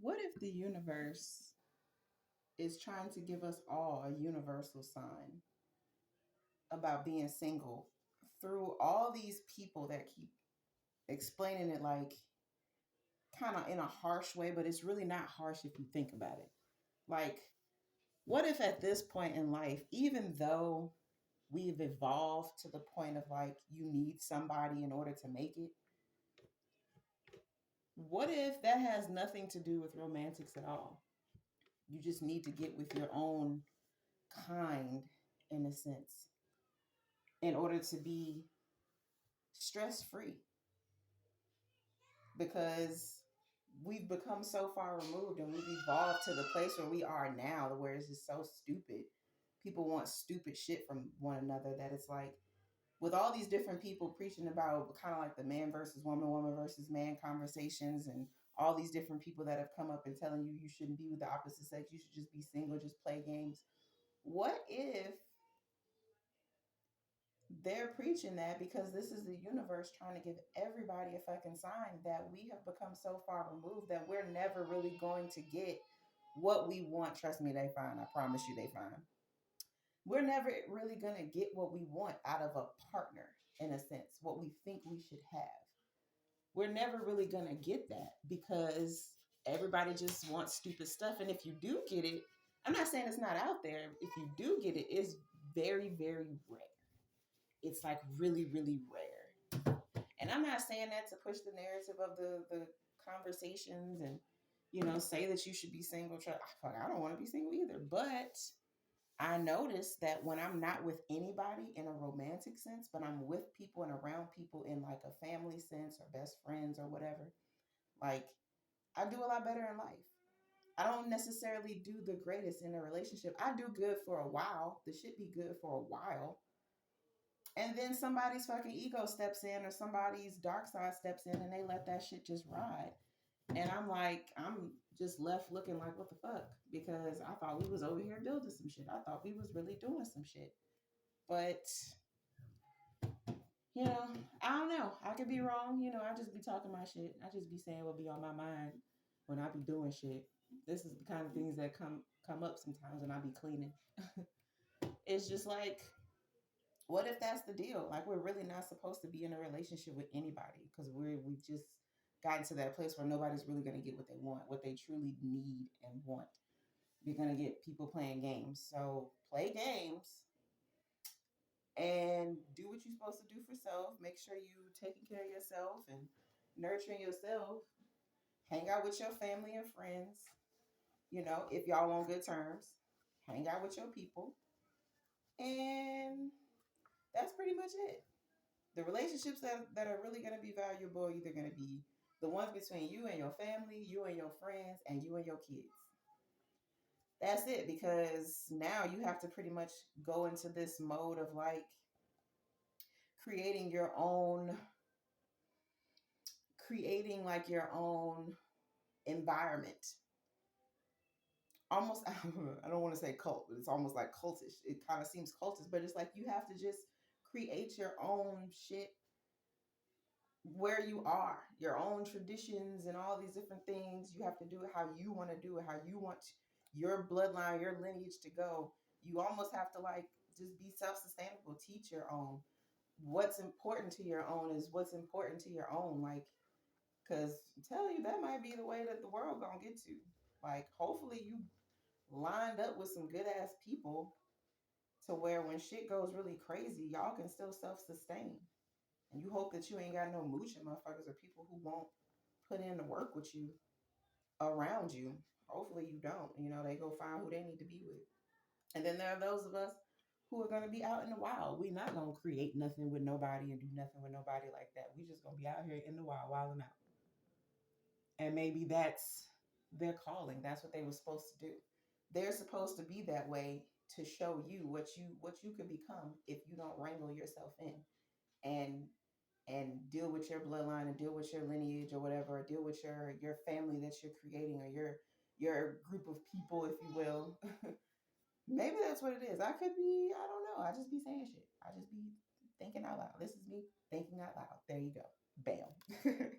What if the universe is trying to give us all a universal sign about being single through all these people that keep explaining it like kind of in a harsh way, but it's really not harsh if you think about it. Like, what if at this point in life, even though we've evolved to the point of like you need somebody in order to make it, what if that has nothing to do with romantics at all? You just need to get with your own kind in a sense in order to be stress free because we've become so far removed and we've evolved to the place where we are now where it's just so stupid. People want stupid shit from one another that it's like with all these different people preaching about kind of like the man versus woman, woman versus man conversations and all these different people that have come up and telling you you shouldn't be with the opposite sex, you should just be single, just play games. What if they're preaching that because this is the universe trying to give everybody a fucking sign that we have become so far removed that we're never really going to get what we want. Trust me, they find. I promise you, they find. We're never really going to get what we want out of a partner, in a sense, what we think we should have. We're never really going to get that because everybody just wants stupid stuff. And if you do get it, I'm not saying it's not out there. If you do get it, it's very, very rare. It's like really, really rare. And I'm not saying that to push the narrative of the conversations and say that you should be single. I don't want to be single either, but I notice that when I'm not with anybody in a romantic sense, but I'm with people and around people in like a family sense or best friends or whatever, like I do a lot better in life. I don't necessarily do the greatest in a relationship. I do good for a while. The shit be good for a while. And then somebody's fucking ego steps in or somebody's dark side steps in and they let that shit just ride. And I'm like, I'm just left looking like, what the fuck? Because I thought we was over here building some shit. I thought we was really doing some shit. But, you know, I don't know. I could be wrong. I just be talking my shit. I just be saying what be on my mind when I be doing shit. This is the kind of things that come up sometimes when I be cleaning. It's just like, what if that's the deal? Like we're really not supposed to be in a relationship with anybody because we've just gotten to that place where nobody's really going to get what they want, what they truly need and want. You're going to get people playing games. So play games and do what you're supposed to do for self. Make sure you taking care of yourself and nurturing yourself. Hang out with your family and friends. If y'all on good terms, hang out with your people. And that's pretty much it. The relationships that are really going to be valuable are either going to be the ones between you and your family, you and your friends, and you and your kids. That's it, because now you have to pretty much go into this mode of like creating your own, creating like your own environment. Almost, I don't want to say cult, but it's almost like cultish. It kind of seems cultish, but it's like you have to just create your own shit where you are, your own traditions and all these different things. You have to do it how you want to do it, how you want your bloodline, your lineage to go. You almost have to like just be self-sustainable, teach your own. What's important to your own is what's important to your own. Like, because I'm telling you, that might be the way that the world gonna get to. Like, hopefully you lined up with some good ass people to where when shit goes really crazy, y'all can still self-sustain. And you hope that you ain't got no mooching motherfuckers or people who won't put in the work with you around you. Hopefully you don't. They go find who they need to be with. And then there are those of us who are going to be out in the wild. We not going to create nothing with nobody and do nothing with nobody like that. We just going to be out here in the wild, wilding out. And maybe that's their calling. That's what they were supposed to do. They're supposed to be that way to show you what you can become if you don't wrangle yourself in and deal with your bloodline and deal with your lineage or whatever, or deal with your family that you're creating or your group of people, if you will. Maybe that's what it is. I could be, I don't know. I just be saying shit. I just be thinking out loud. This is me thinking out loud. There you go. Bam.